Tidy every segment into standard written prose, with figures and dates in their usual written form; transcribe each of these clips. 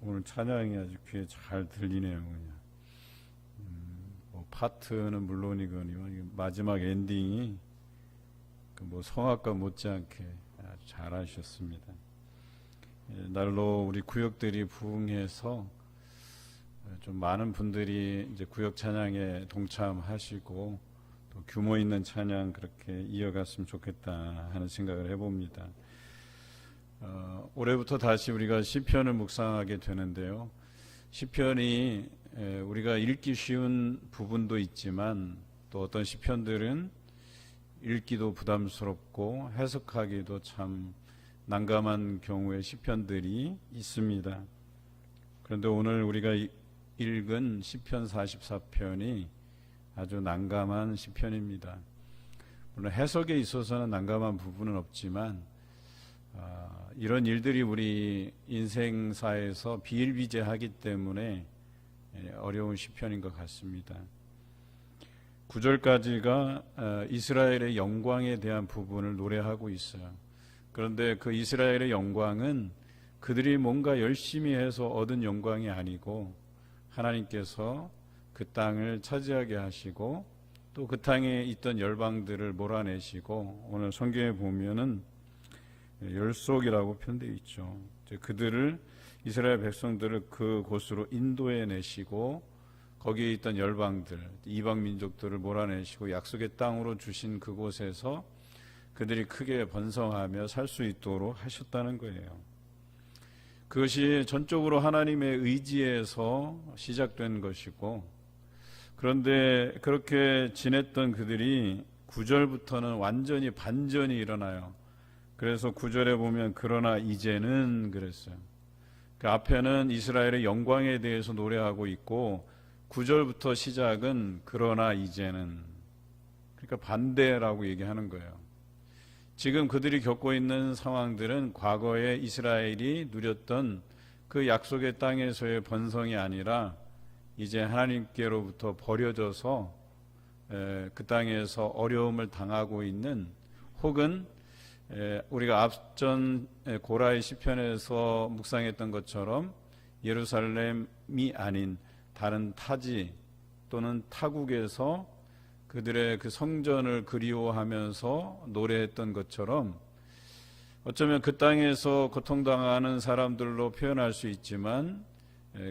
오늘 찬양이 아주 귀에 잘 들리네요. 그냥 뭐 파트는 물론이거니와 마지막 엔딩이 뭐 성악과 못지않게 아주 잘하셨습니다. 날로 우리 구역들이 부흥해서 좀 많은 분들이 이제 구역 찬양에 동참하시고 또 규모 있는 찬양 그렇게 이어갔으면 좋겠다 하는 생각을 해봅니다. 올해부터 다시 우리가 시편을 묵상하게 되는데요. 시편이 우리가 읽기 쉬운 부분도 있지만 또 어떤 시편들은 읽기도 부담스럽고 해석하기도 참 난감한 경우의 시편들이 있습니다. 그런데 오늘 우리가 읽은 시편 44편이 아주 난감한 시편입니다. 물론 해석에 있어서는 난감한 부분은 없지만 이런 일들이 우리 인생사에서 비일비재하기 때문에 어려운 시편인 것 같습니다. 9절까지가 이스라엘의 영광에 대한 부분을 노래하고 있어요. 그런데 그 이스라엘의 영광은 그들이 뭔가 열심히 해서 얻은 영광이 아니고 하나님께서 그 땅을 차지하게 하시고 또 그 땅에 있던 열방들을 몰아내시고 오늘 성경에 보면은 열속이라고 표현되어 있죠. 그들을 이스라엘 백성들을 그곳으로 인도해 내시고 거기에 있던 열방들, 이방 민족들을 몰아내시고 약속의 땅으로 주신 그곳에서 그들이 크게 번성하며 살 수 있도록 하셨다는 거예요. 그것이 전적으로 하나님의 의지에서 시작된 것이고, 그런데 그렇게 지냈던 그들이 9절부터는 완전히 반전이 일어나요. 그래서 9절에 보면 그러나 이제는 그랬어요. 그 앞에는 이스라엘의 영광에 대해서 노래하고 있고 9절부터 시작은 그러나 이제는, 그러니까 반대라고 얘기하는 거예요. 지금 그들이 겪고 있는 상황들은 과거에 이스라엘이 누렸던 그 약속의 땅에서의 번성이 아니라 이제 하나님께로부터 버려져서 그 땅에서 어려움을 당하고 있는, 혹은 우리가 앞전 고라의 시편에서 묵상했던 것처럼 예루살렘이 아닌 다른 타지 또는 타국에서 그들의 그 성전을 그리워하면서 노래했던 것처럼 어쩌면 그 땅에서 고통당하는 사람들로 표현할 수 있지만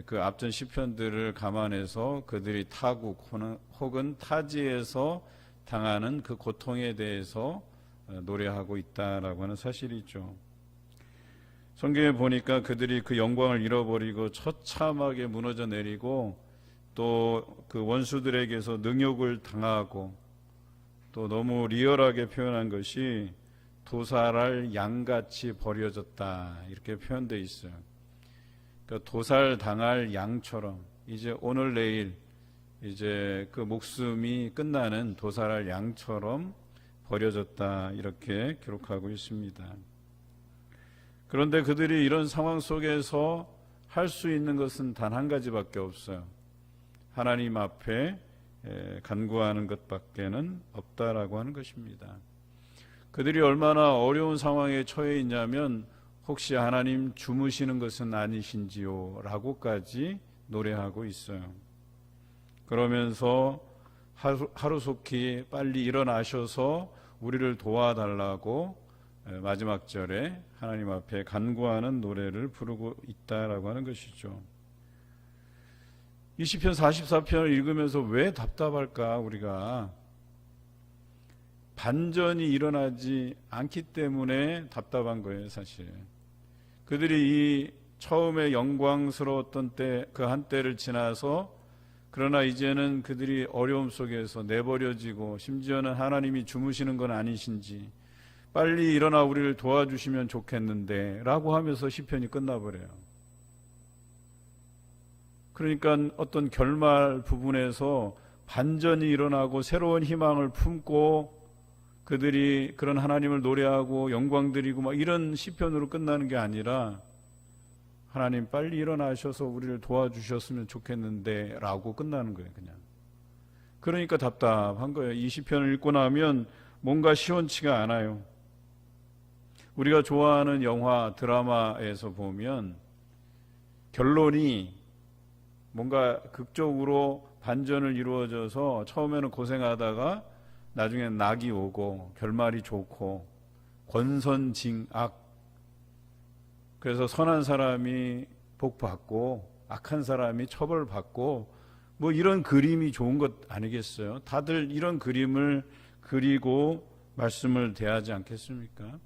그 앞전 시편들을 감안해서 그들이 타국 혹은 타지에서 당하는 그 고통에 대해서 노래하고 있다라고 하는 사실이죠. 성경에 보니까 그들이 그 영광을 잃어버리고 처참하게 무너져 내리고 또 그 원수들에게서 능욕을 당하고 또 너무 리얼하게 표현한 것이 도살할 양같이 버려졌다 이렇게 표현되어 있어요. 그러니까 도살 당할 양처럼 이제 오늘 내일 이제 그 목숨이 끝나는 도살할 양처럼 버려졌다 이렇게 기록하고 있습니다. 그런데 그들이 이런 상황 속에서 할 수 있는 것은 단 한 가지밖에 없어요. 하나님 앞에 간구하는 것밖에는 없다라고 하는 것입니다. 그들이 얼마나 어려운 상황에 처해 있냐면 혹시 하나님 주무시는 것은 아니신지요? 라고까지 노래하고 있어요. 그러면서 하루속히 빨리 일어나셔서 우리를 도와달라고 마지막 절에 하나님 앞에 간구하는 노래를 부르고 있다라고 하는 것이죠. 이 시편 44편을 읽으면서 왜 답답할까? 우리가 반전이 일어나지 않기 때문에 답답한 거예요, 사실. 그들이 이 처음에 영광스러웠던 때, 그 한때를 지나서 그러나 이제는 그들이 어려움 속에서 내버려지고 심지어는 하나님이 주무시는 건 아니신지 빨리 일어나 우리를 도와주시면 좋겠는데 라고 하면서 시편이 끝나버려요. 그러니까 어떤 결말 부분에서 반전이 일어나고 새로운 희망을 품고 그들이 그런 하나님을 노래하고 영광 드리고 막 이런 시편으로 끝나는 게 아니라 하나님 빨리 일어나셔서 우리를 도와주셨으면 좋겠는데 라고 끝나는 거예요. 그냥. 그러니까 답답한 거예요. 이 시편을 읽고 나면 뭔가 시원치가 않아요. 우리가 좋아하는 영화 드라마에서 보면 결론이 뭔가 극적으로 반전을 이루어져서 처음에는 고생하다가 나중에는 낙이 오고 결말이 좋고 권선징악, 그래서 선한 사람이 복받고 악한 사람이 처벌받고 뭐 이런 그림이 좋은 것 아니겠어요? 다들 이런 그림을 그리고 말씀을 대하지 않겠습니까?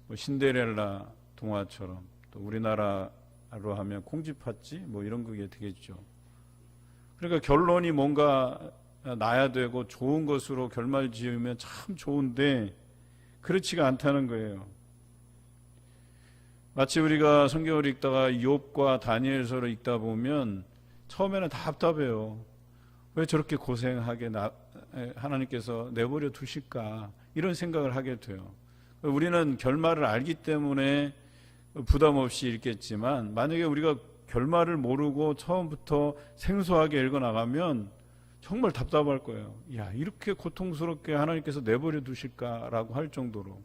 뭐 신데렐라 동화처럼, 또 우리나라로 하면 콩쥐팥쥐 뭐 이런 그게 되겠죠. 그러니까 결론이 뭔가 나야 되고 좋은 것으로 결말 지으면 참 좋은데 그렇지가 않다는 거예요. 마치 우리가 성경을 읽다가 욥과 다니엘서를 읽다 보면 처음에는 답답해요. 왜 저렇게 고생하게 하나님께서 내버려 두실까, 이런 생각을 하게 돼요. 우리는 결말을 알기 때문에 부담 없이 읽겠지만, 만약에 우리가 결말을 모르고 처음부터 생소하게 읽어나가면 정말 답답할 거예요. 야, 이렇게 고통스럽게 하나님께서 내버려 두실까라고 할 정도로.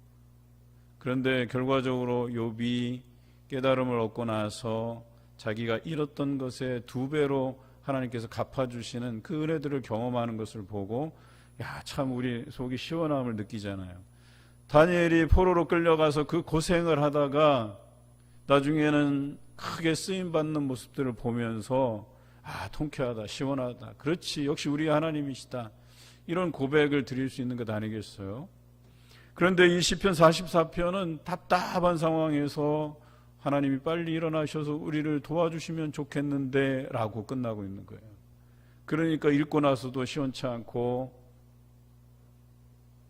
그런데 결과적으로 욥이 깨달음을 얻고 나서 자기가 잃었던 것의 2배로 하나님께서 갚아주시는 그 은혜들을 경험하는 것을 보고, 야, 참 우리 속이 시원함을 느끼잖아요. 다니엘이 포로로 끌려가서 그 고생을 하다가 나중에는 크게 쓰임받는 모습들을 보면서 통쾌하다, 시원하다, 그렇지, 역시 우리 하나님이시다, 이런 고백을 드릴 수 있는 것 아니겠어요? 그런데 이 시편 44편은 답답한 상황에서 하나님이 빨리 일어나셔서 우리를 도와주시면 좋겠는데 라고 끝나고 있는 거예요. 그러니까 읽고 나서도 시원치 않고,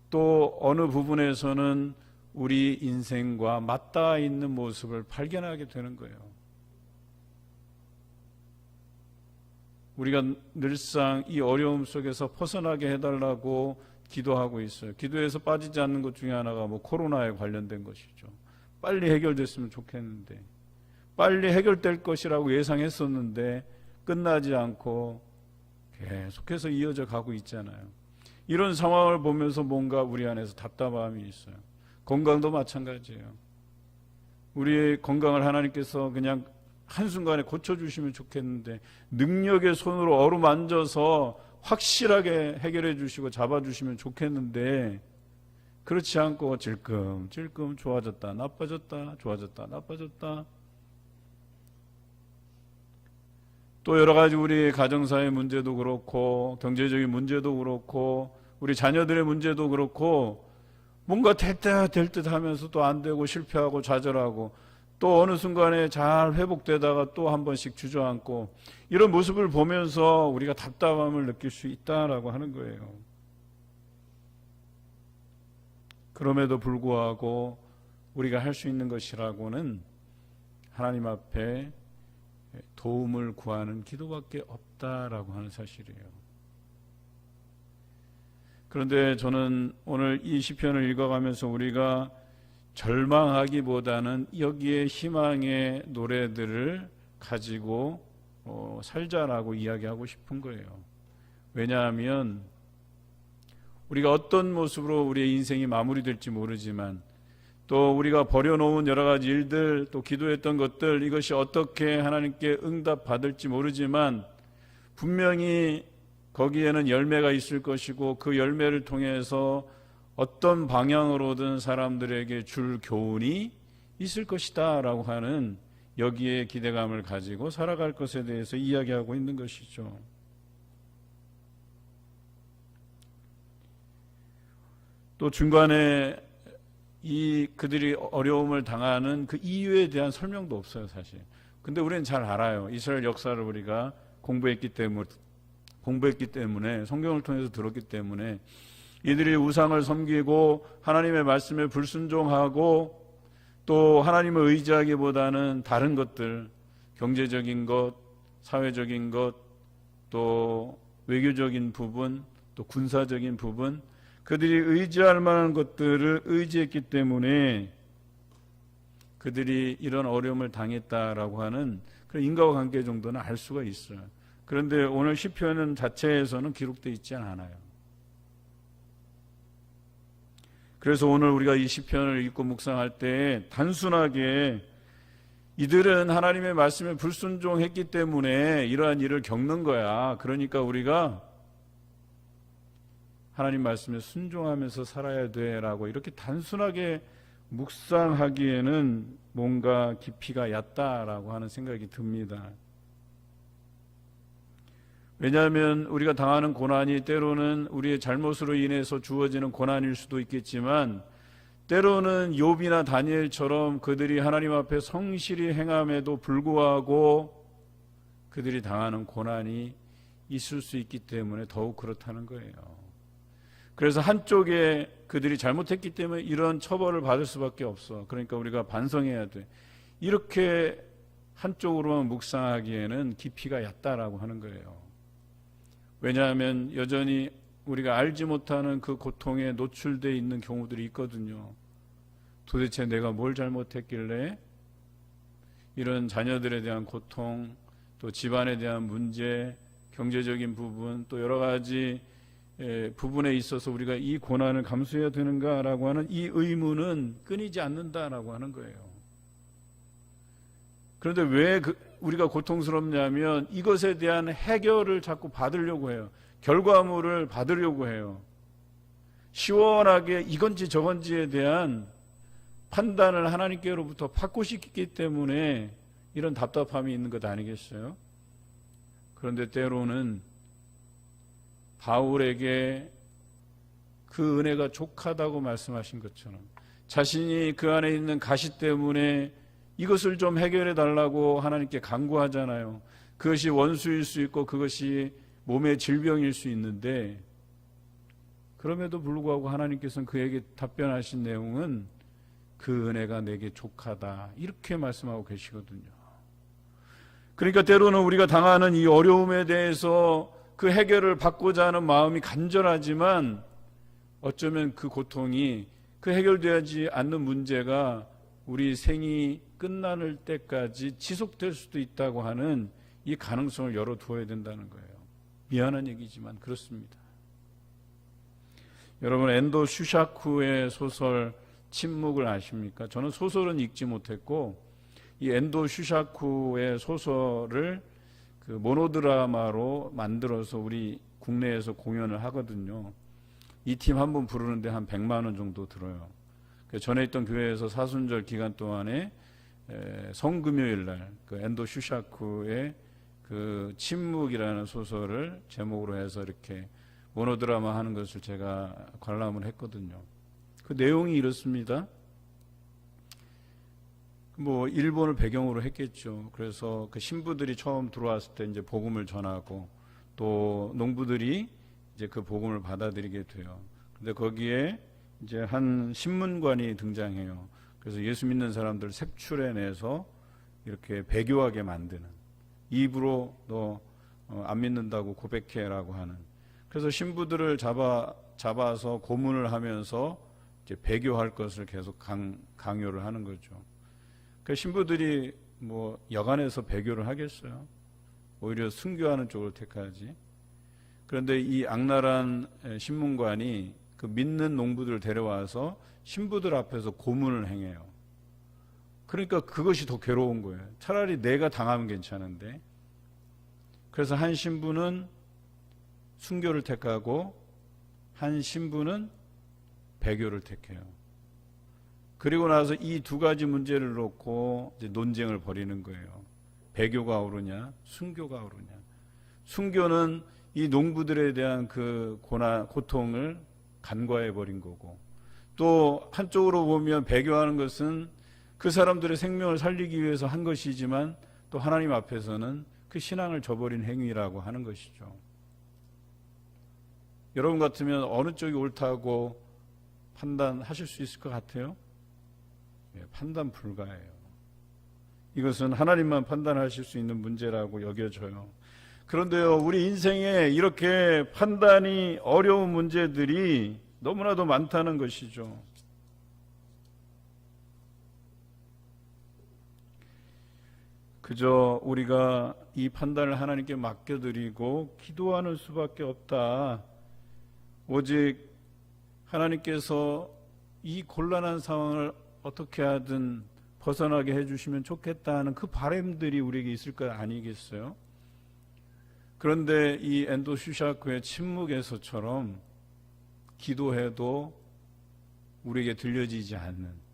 또 어느 부분에서는 우리 인생과 맞닿아 있는 모습을 발견하게 되는 거예요. 우리가 늘상 이 어려움 속에서 벗어나게 해달라고 기도하고 있어요. 기도에서 빠지지 않는 것 중에 하나가 코로나에 관련된 것이죠. 빨리 해결됐으면 좋겠는데, 빨리 해결될 것이라고 예상했었는데 끝나지 않고 계속해서 이어져 가고 있잖아요. 이런 상황을 보면서 뭔가 우리 안에서 답답함이 있어요. 건강도 마찬가지예요. 우리의 건강을 하나님께서 그냥 한순간에 고쳐주시면 좋겠는데, 능력의 손으로 어루만져서 확실하게 해결해 주시고 잡아주시면 좋겠는데, 그렇지 않고 질끔질끔 좋아졌다 나빠졌다, 좋아졌다 나빠졌다. 또 여러 가지 우리 가정사의 문제도 그렇고, 경제적인 문제도 그렇고, 우리 자녀들의 문제도 그렇고, 뭔가 될 듯 하면서 또 안 되고 실패하고 좌절하고, 또 어느 순간에 잘 회복되다가 또 한 번씩 주저앉고, 이런 모습을 보면서 우리가 답답함을 느낄 수 있다라고 하는 거예요. 그럼에도 불구하고 우리가 할 수 있는 것이라고는 하나님 앞에 도움을 구하는 기도밖에 없다라고 하는 사실이에요. 그런데 저는 오늘 이 시편을 읽어가면서 우리가 절망하기보다는 여기에 희망의 노래들을 가지고 살자라고 이야기하고 싶은 거예요. 왜냐하면 우리가 어떤 모습으로 우리의 인생이 마무리될지 모르지만, 또 우리가 버려놓은 여러 가지 일들, 또 기도했던 것들, 이것이 어떻게 하나님께 응답받을지 모르지만 분명히 거기에는 열매가 있을 것이고, 그 열매를 통해서 어떤 방향으로든 사람들에게 줄 교훈이 있을 것이다 라고 하는, 여기에 기대감을 가지고 살아갈 것에 대해서 이야기하고 있는 것이죠. 또 중간에 그들이 어려움을 당하는 그 이유에 대한 설명도 없어요, 사실. 근데 우리는 잘 알아요. 이스라엘 역사를 우리가 공부했기 때문에, 성경을 통해서 들었기 때문에, 이들이 우상을 섬기고 하나님의 말씀에 불순종하고, 또 하나님을 의지하기보다는 다른 것들, 경제적인 것, 사회적인 것, 또 외교적인 부분, 또 군사적인 부분, 그들이 의지할 만한 것들을 의지했기 때문에 그들이 이런 어려움을 당했다라고 하는 그런 인과관계 정도는 알 수가 있어요. 그런데 오늘 시편 자체에서는 기록되어 있지 않아요. 그래서 오늘 우리가 이 시편을 읽고 묵상할 때 단순하게 이들은 하나님의 말씀에 불순종했기 때문에 이러한 일을 겪는 거야. 그러니까 우리가 하나님 말씀에 순종하면서 살아야 돼라고 이렇게 단순하게 묵상하기에는 뭔가 깊이가 얕다라고 하는 생각이 듭니다. 왜냐하면 우리가 당하는 고난이 때로는 우리의 잘못으로 인해서 주어지는 고난일 수도 있겠지만, 때로는 욥이나 다니엘처럼 그들이 하나님 앞에 성실히 행함에도 불구하고 그들이 당하는 고난이 있을 수 있기 때문에 더욱 그렇다는 거예요. 그래서 한쪽에 그들이 잘못했기 때문에 이런 처벌을 받을 수밖에 없어. 그러니까 우리가 반성해야 돼. 이렇게 한쪽으로만 묵상하기에는 깊이가 얕다라고 하는 거예요. 왜냐하면 여전히 우리가 알지 못하는 그 고통에 노출되어 있는 경우들이 있거든요. 도대체 내가 뭘 잘못했길래 이런 자녀들에 대한 고통, 또 집안에 대한 문제, 경제적인 부분, 또 여러 가지 부분에 있어서 우리가 이 고난을 감수해야 되는가라고 하는 이 의문은 끊이지 않는다라고 하는 거예요. 그런데 왜 우리가 고통스럽냐면 이것에 대한 해결을 자꾸 받으려고 해요. 결과물을 받으려고 해요. 시원하게 이건지 저건지에 대한 판단을 하나님께로부터 받고 싶기 때문에 이런 답답함이 있는 것 아니겠어요? 그런데 때로는 바울에게 그 은혜가 족하다고 말씀하신 것처럼 자신이 그 안에 있는 가시 때문에 이것을 좀 해결해 달라고 하나님께 간구하잖아요. 그것이 원수일 수 있고 그것이 몸의 질병일 수 있는데, 그럼에도 불구하고 하나님께서는 그에게 답변하신 내용은 그 은혜가 내게 족하다, 이렇게 말씀하고 계시거든요. 그러니까 때로는 우리가 당하는 이 어려움에 대해서 그 해결을 받고자 하는 마음이 간절하지만 어쩌면 그 고통이, 그 해결되지 않는 문제가 우리 생이 끝나는 때까지 지속될 수도 있다고 하는 이 가능성을 열어두어야 된다는 거예요. 미안한 얘기지만 그렇습니다. 여러분, 엔도 슈샤쿠의 소설 침묵을 아십니까? 저는 소설은 읽지 못했고 이 엔도 슈샤쿠의 소설을 그 모노드라마로 만들어서 우리 국내에서 공연을 하거든요. 이 팀 한 번 부르는데 한 100만 원 정도 들어요. 전에 있던 교회에서 사순절 기간 동안에 성금요일 날 그 엔도 슈샤쿠의 그 침묵이라는 소설을 제목으로 해서 이렇게 모노드라마 하는 것을 제가 관람을 했거든요. 그 내용이 이렇습니다. 뭐 일본을 배경으로 했겠죠. 그래서 그 신부들이 처음 들어왔을 때 이제 복음을 전하고 또 농부들이 이제 그 복음을 받아들이게 돼요. 근데 거기에 이제 한 신문관이 등장해요. 그래서 예수 믿는 사람들 색출해내서 이렇게 배교하게 만드는, 입으로 너 안 믿는다고 고백해라고 하는. 그래서 신부들을 잡아서 고문을 하면서 이제 배교할 것을 계속 강요를 하는 거죠. 그 신부들이 뭐 여간해서 배교를 하겠어요? 오히려 순교하는 쪽을 택하지. 그런데 이 악랄한 신문관이 그 믿는 농부들을 데려와서 신부들 앞에서 고문을 행해요. 그러니까 그것이 더 괴로운 거예요. 차라리 내가 당하면 괜찮은데. 그래서 한 신부는 순교를 택하고 한 신부는 배교를 택해요. 그리고 나서 이 두 가지 문제를 놓고 이제 논쟁을 벌이는 거예요. 배교가 옳으냐, 순교가 옳으냐. 순교는 이 농부들에 대한 그 고통을 간과해 버린 거고, 또 한쪽으로 보면 배교하는 것은 그 사람들의 생명을 살리기 위해서 한 것이지만 또 하나님 앞에서는 그 신앙을 저버린 행위라고 하는 것이죠. 여러분 같으면 어느 쪽이 옳다고 판단하실 수 있을 것 같아요? 판단 불가해요. 이것은 하나님만 판단하실 수 있는 문제라고 여겨져요. 그런데요, 우리 인생에 이렇게 판단이 어려운 문제들이 너무나도 많다는 것이죠. 그저 우리가 이 판단을 하나님께 맡겨드리고 기도하는 수밖에 없다. 오직 하나님께서 이 곤란한 상황을 어떻게 하든 벗어나게 해주시면 좋겠다는 그 바람들이 우리에게 있을 것 아니겠어요? 그런데 이 엔도 슈샤크의 침묵에서처럼 기도해도 우리에게 들려지지 않는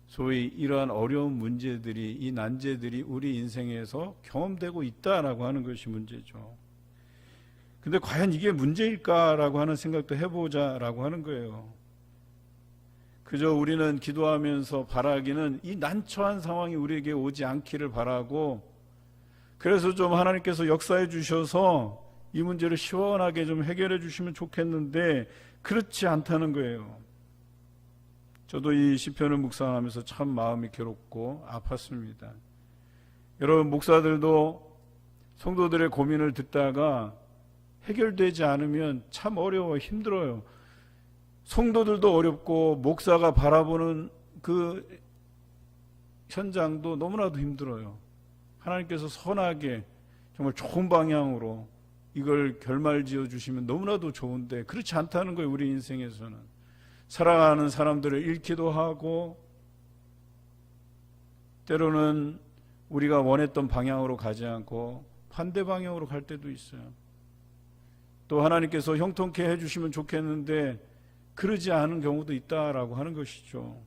소위 이러한 어려운 문제들이, 이 난제들이 우리 인생에서 경험되고 있다라고 하는 것이 문제죠. 근데 과연 이게 문제일까라고 하는 생각도 해보자라고 하는 거예요. 그저 우리는 기도하면서 바라기는 이 난처한 상황이 우리에게 오지 않기를 바라고, 그래서 좀 하나님께서 역사해 주셔서 이 문제를 시원하게 좀 해결해 주시면 좋겠는데 그렇지 않다는 거예요. 저도 이 시편을 묵상하면서 참 마음이 괴롭고 아팠습니다. 여러분, 목사들도 성도들의 고민을 듣다가 해결되지 않으면 참 어려워요. 힘들어요. 성도들도 어렵고 목사가 바라보는 그 현장도 너무나도 힘들어요. 하나님께서 선하게 정말 좋은 방향으로 이걸 결말지어 주시면 너무나도 좋은데 그렇지 않다는 거예요. 우리 인생에서는 사랑하는 사람들을 잃기도 하고, 때로는 우리가 원했던 방향으로 가지 않고 반대 방향으로 갈 때도 있어요. 또 하나님께서 형통케 해주시면 좋겠는데 그러지 않은 경우도 있다라고 하는 것이죠.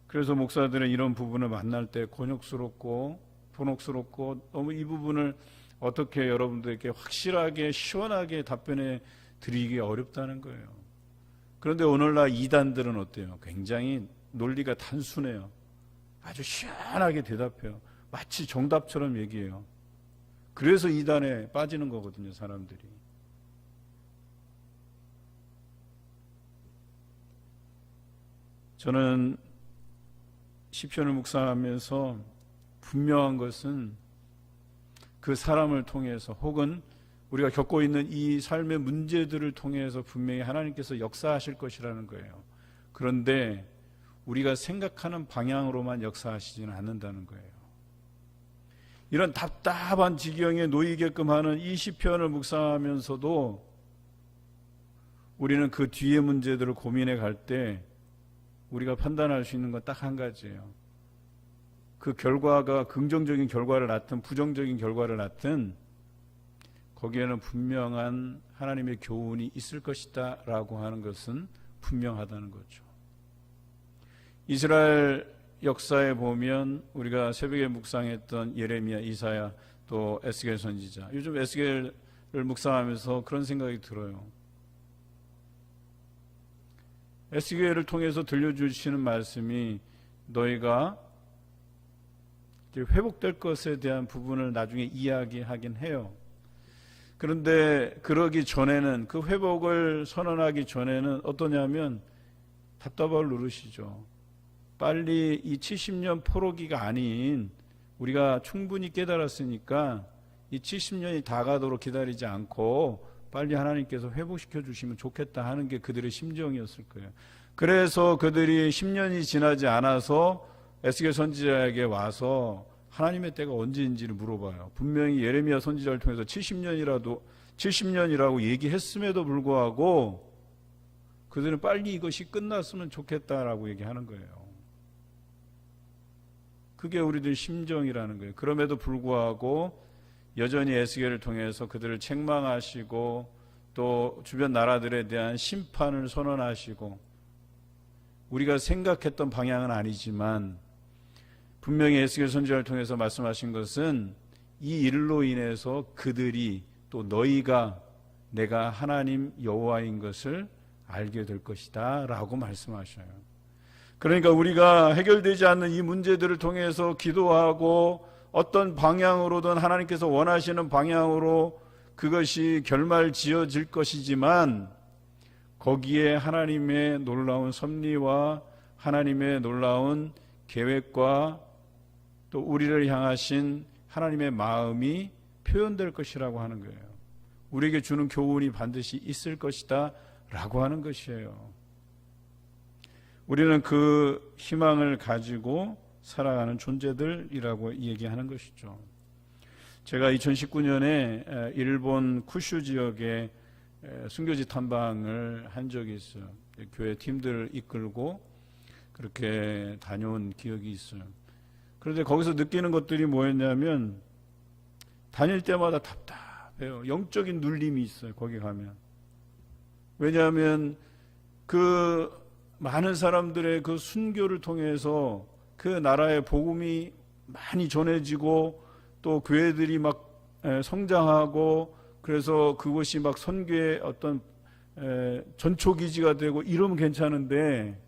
그래서 목사들은 이런 부분을 만날 때 곤욕스럽고 분혹스럽고, 너무 이 부분을 어떻게 여러분들에게 확실하게 시원하게 답변해 드리기 어렵다는 거예요. 그런데 오늘날 이단들은 어때요? 굉장히 논리가 단순해요. 아주 시원하게 대답해요. 마치 정답처럼 얘기해요. 그래서 이단에 빠지는 거거든요, 사람들이. 저는 시편을 묵상하면서 분명한 것은 그 사람을 통해서, 혹은 우리가 겪고 있는 이 삶의 문제들을 통해서 분명히 하나님께서 역사하실 것이라는 거예요. 그런데 우리가 생각하는 방향으로만 역사하시지는 않는다는 거예요. 이런 답답한 지경에 놓이게끔 하는 이 시편을 묵상하면서도 우리는 그 뒤의 문제들을 고민해 갈 때 우리가 판단할 수 있는 건 딱 한 가지예요. 그 결과가 긍정적인 결과를 낳든 부정적인 결과를 낳든 거기에는 분명한 하나님의 교훈이 있을 것이다 라고 하는 것은 분명하다는 거죠. 이스라엘 역사에 보면 우리가 새벽에 묵상했던 예레미야, 이사야, 또 에스겔 선지자, 요즘 에스겔을 묵상하면서 그런 생각이 들어요. 에스겔을 통해서 들려주시는 말씀이 너희가 회복될 것에 대한 부분을 나중에 이야기하긴 해요. 그런데 그러기 전에는, 그 회복을 선언하기 전에는 어떠냐면 답답할 노릇이죠. 빨리 이 70년 포로기가 아닌, 우리가 충분히 깨달았으니까 이 70년이 다 가도록 기다리지 않고 빨리 하나님께서 회복시켜 주시면 좋겠다 하는 게 그들의 심정이었을 거예요. 그래서 그들이 10년이 지나지 않아서 에스겔 선지자에게 와서 하나님의 때가 언제인지를 물어봐요. 분명히 예레미야 선지자를 통해서 70년이라고 얘기했음에도 불구하고 그들은 빨리 이것이 끝났으면 좋겠다라고 얘기하는 거예요. 그게 우리들 심정이라는 거예요. 그럼에도 불구하고 여전히 에스겔을 통해서 그들을 책망하시고 또 주변 나라들에 대한 심판을 선언하시고, 우리가 생각했던 방향은 아니지만 분명히 에스겔 선지자를 통해서 말씀하신 것은 이 일로 인해서 그들이, 또 너희가 내가 하나님 여호와인 것을 알게 될 것이다 라고 말씀하셔요. 그러니까 우리가 해결되지 않는 이 문제들을 통해서 기도하고 어떤 방향으로든 하나님께서 원하시는 방향으로 그것이 결말 지어질 것이지만, 거기에 하나님의 놀라운 섭리와 하나님의 놀라운 계획과 또 우리를 향하신 하나님의 마음이 표현될 것이라고 하는 거예요. 우리에게 주는 교훈이 반드시 있을 것이다 라고 하는 것이에요. 우리는 그 희망을 가지고 살아가는 존재들이라고 얘기하는 것이죠. 제가 2019년에 일본 쿠슈 지역에 순교지 탐방을 한 적이 있어요. 교회 팀들을 이끌고 그렇게 다녀온 기억이 있어요. 그런데 거기서 느끼는 것들이 뭐였냐면 다닐 때마다 답답해요. 영적인 눌림이 있어요. 거기 가면. 왜냐하면 그 많은 사람들의 그 순교를 통해서 그 나라의 복음이 많이 전해지고 또 교회들이 막 성장하고 그래서 그곳이 막 선교의 어떤 전초기지가 되고 이러면 괜찮은데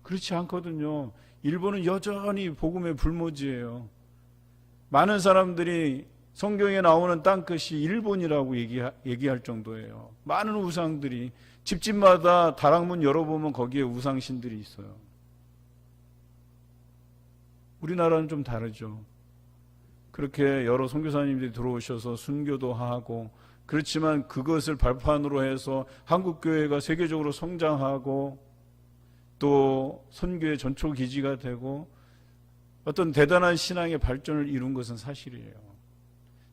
그렇지 않거든요. 일본은 여전히 복음의 불모지예요. 많은 사람들이 성경에 나오는 땅끝이 일본이라고 얘기할 정도예요. 많은 우상들이 집집마다 다락문 열어보면 거기에 우상신들이 있어요. 우리나라는 좀 다르죠. 그렇게 여러 선교사님들이 들어오셔서 순교도 하고 그렇지만 그것을 발판으로 해서 한국교회가 세계적으로 성장하고 또 선교의 전초기지가 되고 어떤 대단한 신앙의 발전을 이룬 것은 사실이에요.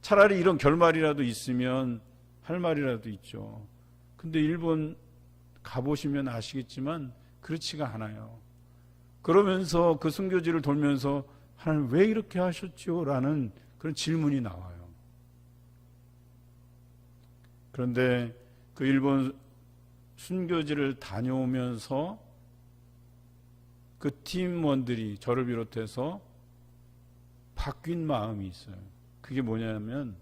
차라리 이런 결말이라도 있으면 할 말이라도 있죠. 근데 일본 가보시면 아시겠지만 그렇지가 않아요. 그러면서 그 순교지를 돌면서 하나님 왜 이렇게 하셨죠? 라는 그런 질문이 나와요. 그런데 그 일본 순교지를 다녀오면서 그 팀원들이 저를 비롯해서 바뀐 마음이 있어요. 그게 뭐냐면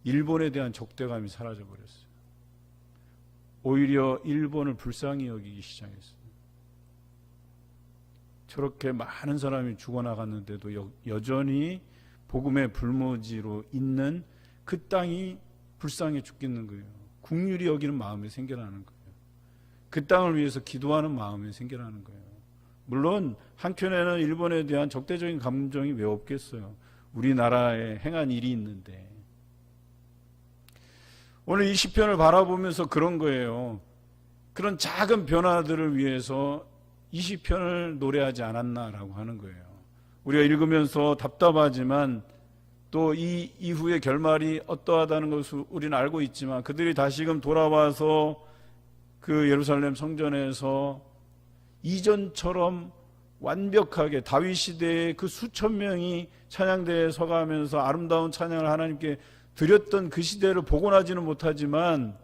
일본에 대한 적대감이 사라져 버렸어요. 오히려 일본을 불쌍히 여기기 시작했어요. 저렇게 많은 사람이 죽어나갔는데도 여전히 복음의 불모지로 있는 그 땅이 불쌍해 죽겠는 거예요. 국률이 여기는 마음에 생겨나는 거예요. 그 땅을 위해서 기도하는 마음에 생겨나는 거예요. 물론 한켠에는 일본에 대한 적대적인 감정이 왜 없겠어요. 우리나라에 행한 일이 있는데. 오늘 이 시편을 바라보면서 그런 거예요. 그런 작은 변화들을 위해서 이 시편을 노래하지 않았나라고 하는 거예요. 우리가 읽으면서 답답하지만 또 이 이후의 결말이 어떠하다는 것을 우리는 알고 있지만 그들이 다시금 돌아와서 그 예루살렘 성전에서 이전처럼 완벽하게 다윗 시대의 그 수천 명이 찬양대에 서가면서 아름다운 찬양을 하나님께 드렸던 그 시대를 복원하지는 못하지만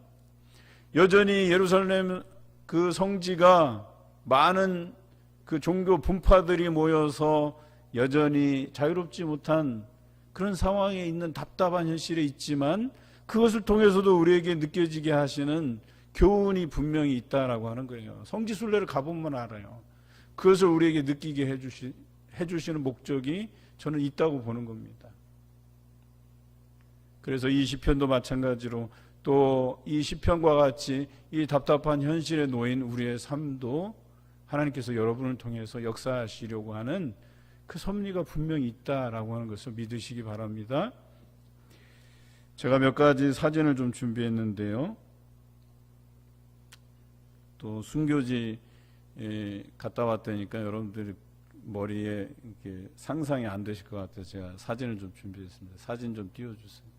여전히 예루살렘 그 성지가 많은 그 종교 분파들이 모여서 여전히 자유롭지 못한 그런 상황에 있는 답답한 현실에 있지만 그것을 통해서도 우리에게 느껴지게 하시는 교훈이 분명히 있다라고 하는 거예요. 성지순례를 가보면 알아요. 그것을 우리에게 느끼게 해주시는 목적이 저는 있다고 보는 겁니다. 그래서 이 시편도 마찬가지로 또 이 시편과 같이 이 답답한 현실에 놓인 우리의 삶도 하나님께서 여러분을 통해서 역사하시려고 하는 그 섭리가 분명히 있다라고 하는 것을 믿으시기 바랍니다. 제가 몇 가지 사진을 좀 준비했는데요. 또 순교지 갔다 왔다니까 여러분들이 머리에 이렇게 상상이 안 되실 것 같아서 제가 사진을 좀 준비했습니다. 사진 좀 띄워주세요.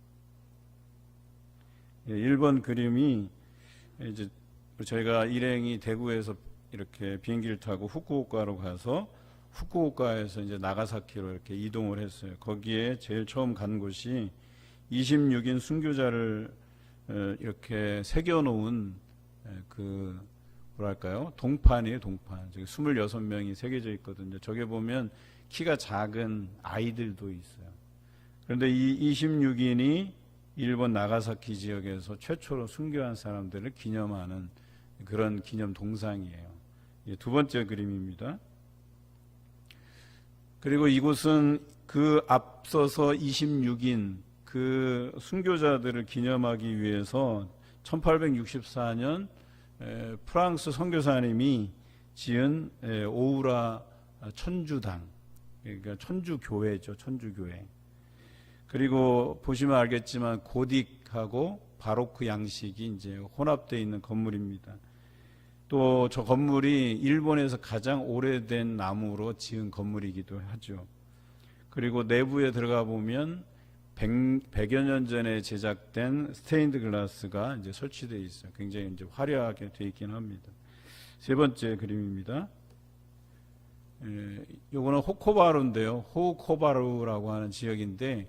1번 그림이 이제 저희가 일행이 대구에서 이렇게 비행기를 타고 후쿠오카로 가서 후쿠오카에서 이제 나가사키로 이렇게 이동을 했어요. 거기에 제일 처음 간 곳이 26인 순교자를 이렇게 새겨놓은 그 뭐랄까요? 동판이에요, 동판. 저기 26명이 새겨져 있거든요. 저게 보면 키가 작은 아이들도 있어요. 그런데 이 26인이 일본 나가사키 지역에서 최초로 순교한 사람들을 기념하는 그런 기념 동상이에요. 두 번째 그림입니다. 그리고 이곳은 그 앞서서 26인 그 순교자들을 기념하기 위해서 1864년 프랑스 선교사님이 지은 오우라 천주당, 그러니까 천주교회죠, 천주교회. 그리고 보시면 알겠지만 고딕하고 바로크 양식이 이제 혼합되어 있는 건물입니다. 또 저 건물이 일본에서 가장 오래된 나무로 지은 건물이기도 하죠. 그리고 내부에 들어가 보면 100여 년 전에 제작된 스테인드 글라스가 이제 설치되어 있어요. 굉장히 이제 화려하게 되어 있긴 합니다. 세 번째 그림입니다. 요거는 호코바루인데요. 호코바루라고 하는 지역인데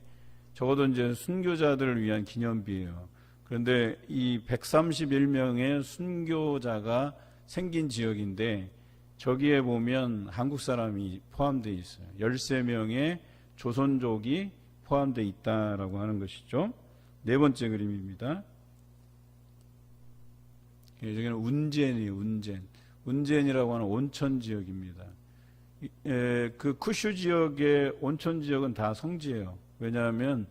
적어도 이제 순교자들을 위한 기념비예요. 그런데 이 131명의 순교자가 생긴 지역인데 저기에 보면 한국 사람이 포함되어 있어요. 13명의 조선족이 포함되어 있다라고 하는 것이죠. 네 번째 그림입니다. 여기는 운젠이에요. 운젠이라고 하는 온천 지역입니다. 그 쿠슈 지역의 온천 지역은 다 성지예요. 왜냐하면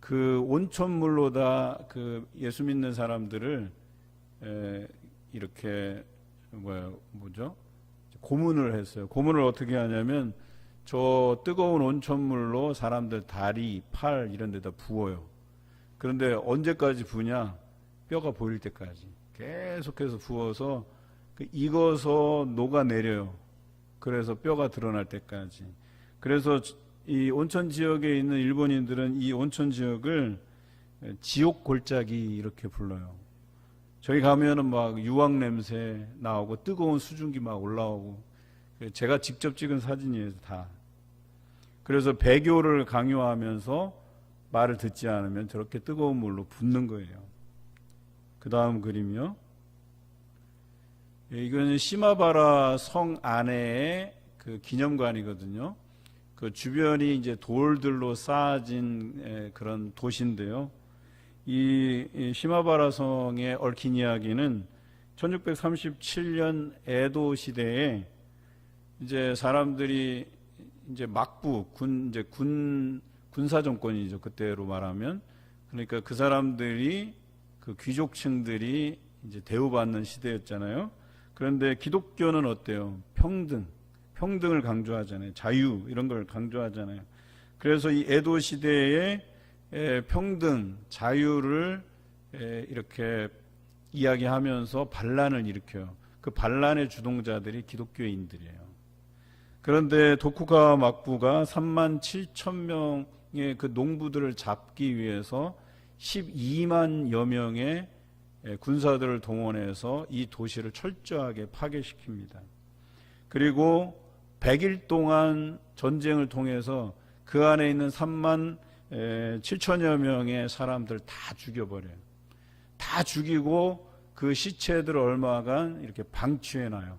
그 온천물로 다 그 예수 믿는 사람들을 이렇게 뭐죠? 고문을 했어요. 고문을 어떻게 하냐면 저 뜨거운 온천물로 사람들 다리, 팔 이런 데다 부어요. 그런데 언제까지 부냐? 뼈가 보일 때까지 계속해서 부어서 익어서 녹아내려요. 그래서 뼈가 드러날 때까지. 그래서 이 온천 지역에 있는 일본인들은 이 온천 지역을 지옥 골짜기 이렇게 불러요. 저기 가면은 막 유황 냄새 나오고 뜨거운 수증기 막 올라오고, 제가 직접 찍은 사진이에요, 다. 그래서 배교를 강요하면서 말을 듣지 않으면 저렇게 뜨거운 물로 붓는 거예요. 그 다음 그림이요. 이거는 시마바라 성 안에의 그 기념관이거든요. 그 주변이 이제 돌들로 쌓아진 그런 도시인데요. 이 시마바라 성에 얽힌 이야기는 1637년 에도 시대에 이제 사람들이 이제 막부 군사 정권이죠. 그때로 말하면. 그러니까 그 사람들이 그 귀족층들이 이제 대우받는 시대였잖아요. 그런데 기독교는 어때요? 평등을 강조하잖아요. 자유 이런 걸 강조하잖아요. 그래서 이 에도 시대에 평등, 자유를 이렇게 이야기하면서 반란을 일으켜요. 그 반란의 주동자들이 기독교인들이에요. 그런데 도쿠가와 막부가 37,000명의 그 농부들을 잡기 위해서 12만여 명의 군사들을 동원해서 이 도시를 철저하게 파괴시킵니다. 그리고 100일 동안 전쟁을 통해서 그 안에 있는 3만 7천여 명의 사람들 다 죽여버려요. 다 죽이고 그 시체들을 얼마간 이렇게 방치해놔요.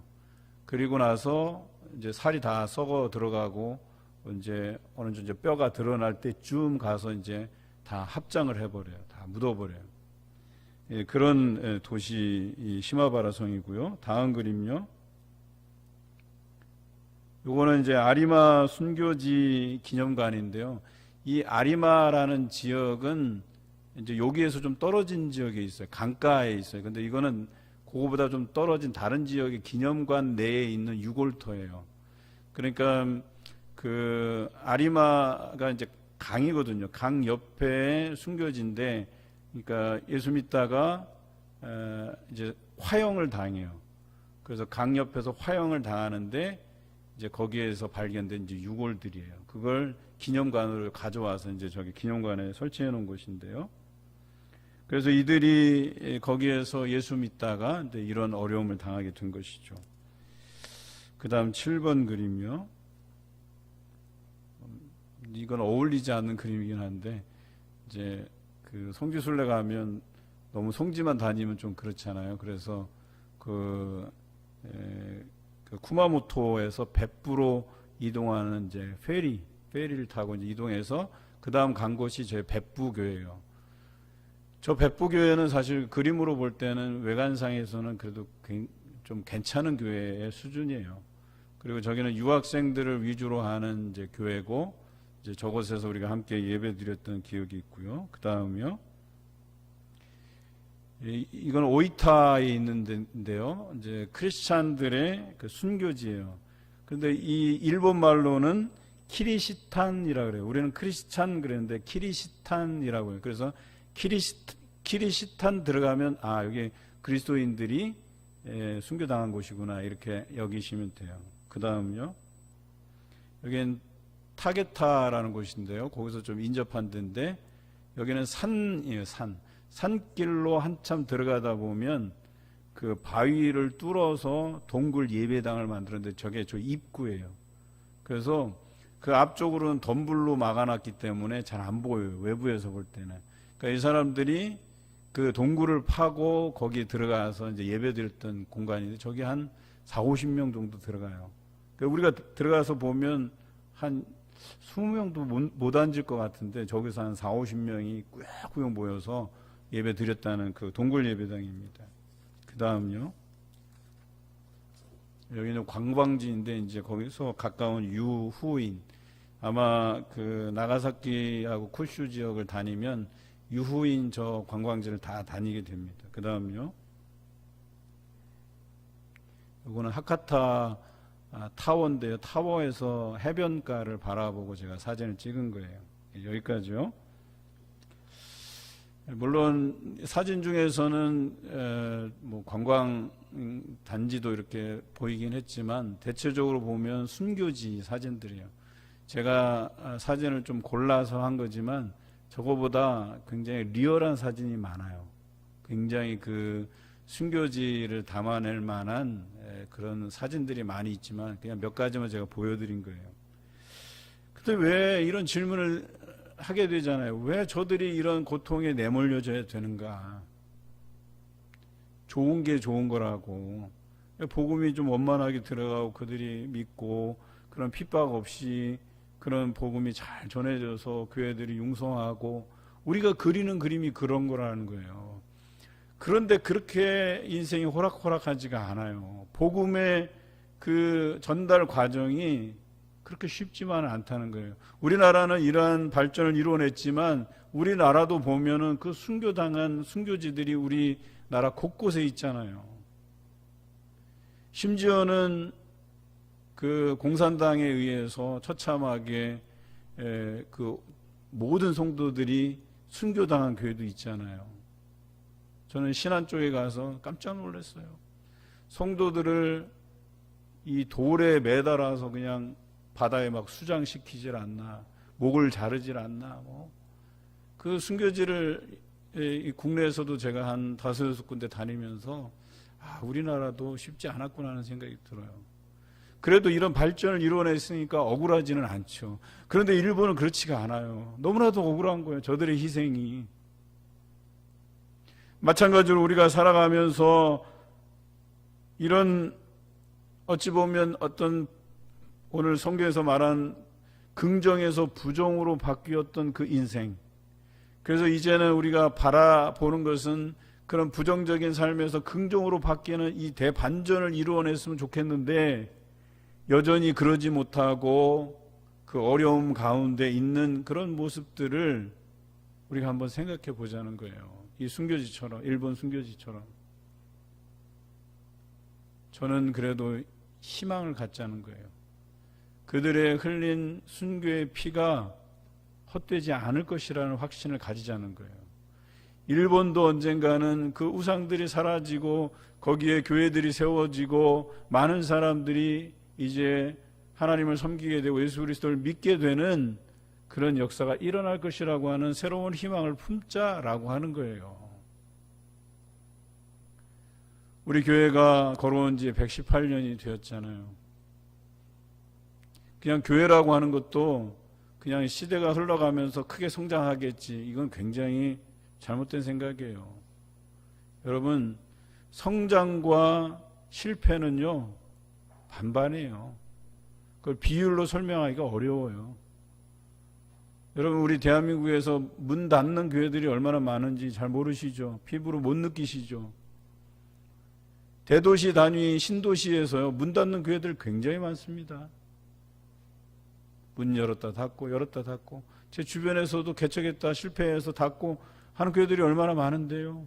그리고 나서 이제 살이 다 썩어 들어가고 이제 어느 정도 이제 뼈가 드러날 때쯤 가서 이제 다 합장을 해버려요. 다 묻어버려요. 그런 도시 이 시마바라 성이고요. 다음 그림요. 요거는 이제 아리마 순교지 기념관인데요. 이 아리마라는 지역은 이제 여기에서 좀 떨어진 지역에 있어요. 강가에 있어요. 근데 이거는 그거보다 좀 떨어진 다른 지역의 기념관 내에 있는 유골터예요. 그러니까 그 아리마가 이제 강이거든요. 강 옆에 순교지인데, 그러니까 예수 믿다가 이제 화형을 당해요. 그래서 강 옆에서 화형을 당하는데 이제 거기에서 발견된 이제 유골들이에요. 그걸 기념관으로 가져와서 이제 저기 기념관에 설치해 놓은 곳인데요. 그래서 이들이 거기에서 예수 믿다가 이제 이런 어려움을 당하게 된 것이죠. 그 다음 7번 그림이요. 이건 어울리지 않는 그림이긴 한데, 이제 그 성지순례 가면 너무 성지만 다니면 좀 그렇잖아요. 그래서 그 쿠마모토에서 벳부로 이동하는 이제 페리를 타고 이제 이동해서 그 다음 간 곳이 제 벳부교회예요. 저 벳부교회는 사실 그림으로 볼 때는 외관상에서는 그래도 좀 괜찮은 교회의 수준이에요. 그리고 저기는 유학생들을 위주로 하는 이제 교회고, 이제 저곳에서 우리가 함께 예배 드렸던 기억이 있고요. 그 다음이요. 이건 오이타에 있는 데인데요. 이제 크리스찬들의 그 순교지예요. 그런데 이 일본 말로는 키리시탄이라고 그래요. 우리는 크리스찬 그랬는데 키리시탄이라고 해요. 그래서 키리시탄 들어가면 아, 여기 그리스도인들이 순교당한 곳이구나 이렇게 여기시면 돼요. 그 다음요. 여기는 타게타라는 곳인데요. 거기서 좀 인접한 데인데 여기는 산이에요. 산길로 한참 들어가다 보면 그 바위를 뚫어서 동굴 예배당을 만들었는데 저게 저 입구예요. 그래서 그 앞쪽으로는 덤불로 막아놨기 때문에 잘 안 보여요. 외부에서 볼 때는. 그러니까 이 사람들이 그 동굴을 파고 거기 들어가서 이제 예배드렸던 공간인데 저기 한 40-50명 정도 들어가요. 그러니까 우리가 들어가서 보면 한 20명도 못 앉을 것 같은데 저기서 한 40-50명이 꾸역꾸역 모여서 예배 드렸다는 그 동굴 예배당입니다. 그 다음요. 여기는 관광지인데 이제 거기서 가까운 유후인, 아마 그 나가사키하고 쿠슈 지역을 다니면 유후인 저 관광지를 다 다니게 됩니다. 그 다음요. 이거는 하카타 타워인데요. 타워에서 해변가를 바라보고 제가 사진을 찍은 거예요. 여기까지요. 물론 사진 중에서는 뭐 관광 단지도 이렇게 보이긴 했지만 대체적으로 보면 순교지 사진들이에요. 제가 사진을 좀 골라서 한 거지만 저거보다 굉장히 리얼한 사진이 많아요. 굉장히 그 순교지를 담아낼 만한 그런 사진들이 많이 있지만 그냥 몇 가지만 제가 보여드린 거예요. 근데 왜 이런 질문을 하게 되잖아요. 왜 저들이 이런 고통에 내몰려져야 되는가? 좋은 게 좋은 거라고. 복음이 좀 원만하게 들어가고 그들이 믿고 그런 핍박 없이 그런 복음이 잘 전해져서 교회들이 융성하고 우리가 그리는 그림이 그런 거라는 거예요. 그런데 그렇게 인생이 호락호락하지가 않아요. 복음의 그 전달 과정이 그렇게 쉽지만은 않다는 거예요. 우리나라는 이러한 발전을 이뤄냈지만 우리나라도 보면은 그 순교당한 순교지들이 우리나라 곳곳에 있잖아요. 심지어는 그 공산당에 의해서 처참하게 그 모든 성도들이 순교당한 교회도 있잖아요. 저는 신안 쪽에 가서 깜짝 놀랐어요. 성도들을 이 돌에 매달아서 그냥 바다에 막 수장시키질 않나, 목을 자르질 않나, 그 순교지를 국내에서도 제가 한 5-6군데 다니면서 우리나라도 쉽지 않았구나 하는 생각이 들어요. 그래도 이런 발전을 이뤄냈으니까 억울하지는 않죠. 그런데 일본은 그렇지가 않아요. 너무나도 억울한 거예요. 저들의 희생이. 마찬가지로 우리가 살아가면서 이런 어찌 보면 어떤 오늘 성경에서 말한 긍정에서 부정으로 바뀌었던 그 인생. 그래서 이제는 우리가 바라보는 것은 그런 부정적인 삶에서 긍정으로 바뀌는 이 대반전을 이루어냈으면 좋겠는데 여전히 그러지 못하고 그 어려움 가운데 있는 그런 모습들을 우리가 한번 생각해 보자는 거예요. 이 순교지처럼, 일본 순교지처럼. 저는 그래도 희망을 갖자는 거예요. 그들의 흘린 순교의 피가 헛되지 않을 것이라는 확신을 가지자는 거예요. 일본도 언젠가는 그 우상들이 사라지고 거기에 교회들이 세워지고 많은 사람들이 이제 하나님을 섬기게 되고 예수 그리스도를 믿게 되는 그런 역사가 일어날 것이라고 하는 새로운 희망을 품자라고 하는 거예요. 우리 교회가 걸어온 지 118년이 되었잖아요. 그냥 교회라고 하는 것도 그냥 시대가 흘러가면서 크게 성장하겠지. 이건 굉장히 잘못된 생각이에요. 여러분, 성장과 실패는요, 반반이에요. 그걸 비율로 설명하기가 어려워요. 여러분, 우리 대한민국에서 문 닫는 교회들이 얼마나 많은지 잘 모르시죠? 피부로 못 느끼시죠? 대도시 단위 신도시에서요, 문 닫는 교회들 굉장히 많습니다. 문 열었다 닫고 열었다 닫고, 제 주변에서도 개척했다 실패해서 닫고 하는 교회들이 얼마나 많은데요.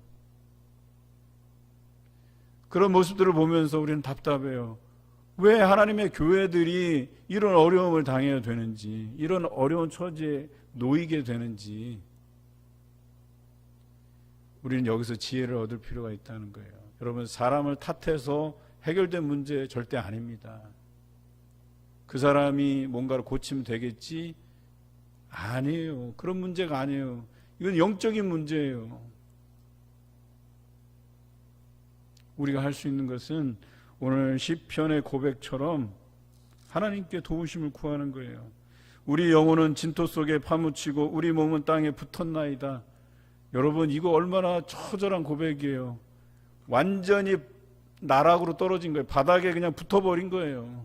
그런 모습들을 보면서 우리는 답답해요. 왜 하나님의 교회들이 이런 어려움을 당해야 되는지, 이런 어려운 처지에 놓이게 되는지, 우리는 여기서 지혜를 얻을 필요가 있다는 거예요. 여러분, 사람을 탓해서 해결된 문제 절대 아닙니다. 그 사람이 뭔가를 고치면 되겠지? 아니에요. 그런 문제가 아니에요. 이건 영적인 문제예요. 우리가 할 수 있는 것은 오늘 시편의 고백처럼 하나님께 도우심을 구하는 거예요. 우리 영혼은 진토 속에 파묻히고 우리 몸은 땅에 붙었나이다. 여러분, 이거 얼마나 처절한 고백이에요. 완전히 나락으로 떨어진 거예요. 바닥에 그냥 붙어버린 거예요.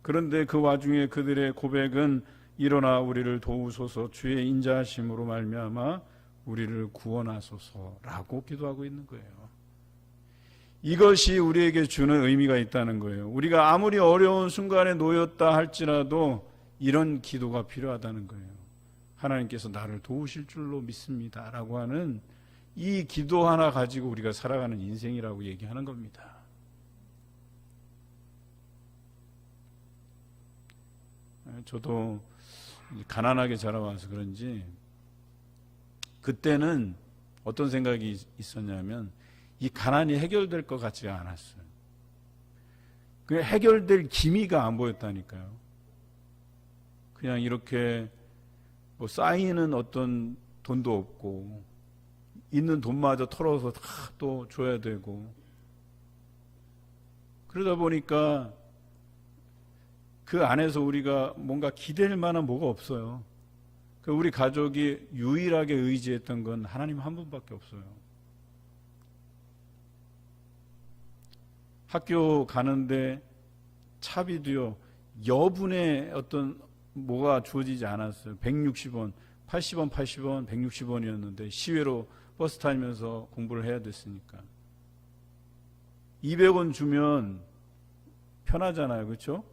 그런데 그 와중에 그들의 고백은 일어나 우리를 도우소서, 주의 인자하심으로 말미암아 우리를 구원하소서라고 기도하고 있는 거예요. 이것이 우리에게 주는 의미가 있다는 거예요. 우리가 아무리 어려운 순간에 놓였다 할지라도 이런 기도가 필요하다는 거예요. 하나님께서 나를 도우실 줄로 믿습니다 라고 하는 이 기도 하나 가지고 우리가 살아가는 인생이라고 얘기하는 겁니다. 저도 가난하게 자라와서 그런지 그때는 어떤 생각이 있었냐면 이 가난이 해결될 것 같지가 않았어요. 그 해결될 기미가 안 보였다니까요. 그냥 이렇게 뭐 쌓이는 어떤 돈도 없고 있는 돈마저 털어서 다 또 줘야 되고 그러다 보니까 그 안에서 우리가 뭔가 기댈 만한 뭐가 없어요. 우리 가족이 유일하게 의지했던 건 하나님 한 분밖에 없어요. 학교 가는데 차비도요, 여분의 어떤 뭐가 주어지지 않았어요. 160원, 80원, 80원, 160원이었는데 시외로 버스 타면서 공부를 해야 됐으니까 200원 주면 편하잖아요. 그렇죠?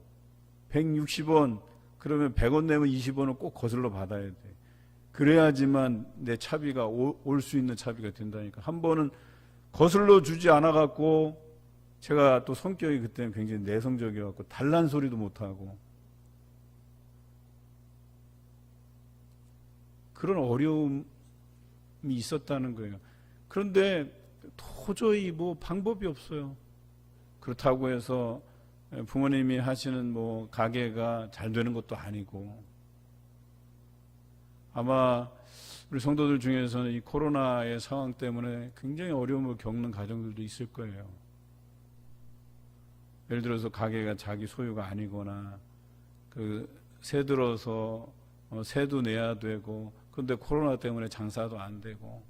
160원 그러면 100원 내면 20원은 꼭 거슬러 받아야 돼. 그래야지만 내 차비가 올 수 있는 차비가 된다니까. 한 번은 거슬러 주지 않아 갖고 제가 또 성격이 그때는 굉장히 내성적이어 갖고 달란 소리도 못 하고 그런 어려움이 있었다는 거예요. 그런데 도저히 뭐 방법이 없어요. 그렇다고 해서 부모님이 하시는 뭐 가게가 잘 되는 것도 아니고 아마 우리 성도들 중에서는 이 코로나의 상황 때문에 굉장히 어려움을 겪는 가정들도 있을 거예요. 예를 들어서 가게가 자기 소유가 아니거나 새 들어서 세도 내야 되고 그런데 코로나 때문에 장사도 안 되고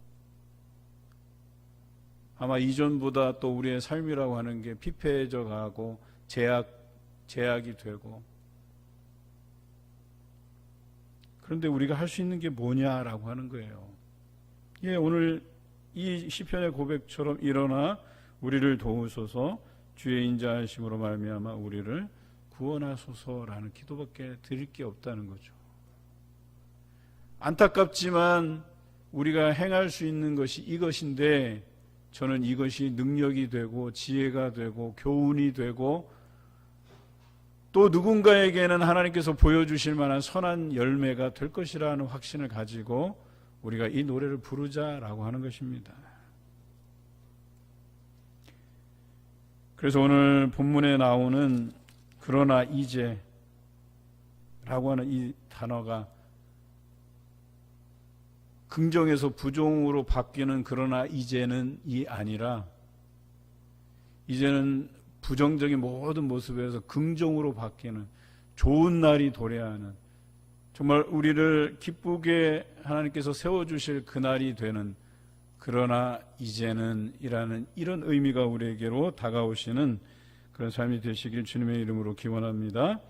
아마 이전보다 또 우리의 삶이라고 하는 게 피폐해져 가고 제약이 되고 그런데 우리가 할 수 있는 게 뭐냐라고 하는 거예요. 예, 오늘 이 시편의 고백처럼 일어나 우리를 도우소서 주의 인자하심으로 말미암아 우리를 구원하소서라는 기도밖에 드릴 게 없다는 거죠. 안타깝지만 우리가 행할 수 있는 것이 이것인데 저는 이것이 능력이 되고 지혜가 되고 교훈이 되고 또 누군가에게는 하나님께서 보여주실 만한 선한 열매가 될 것이라는 확신을 가지고 우리가 이 노래를 부르자라고 하는 것입니다. 그래서 오늘 본문에 나오는 그러나 이제 라고 하는 이 단어가 긍정에서 부정으로 바뀌는 그러나 이제는 이 아니라 이제는 부정적인 모든 모습에서 긍정으로 바뀌는 좋은 날이 도래하는 정말 우리를 기쁘게 하나님께서 세워주실 그날이 되는 그러나 이제는 이라는 이런 의미가 우리에게로 다가오시는 그런 삶이 되시길 주님의 이름으로 기원합니다.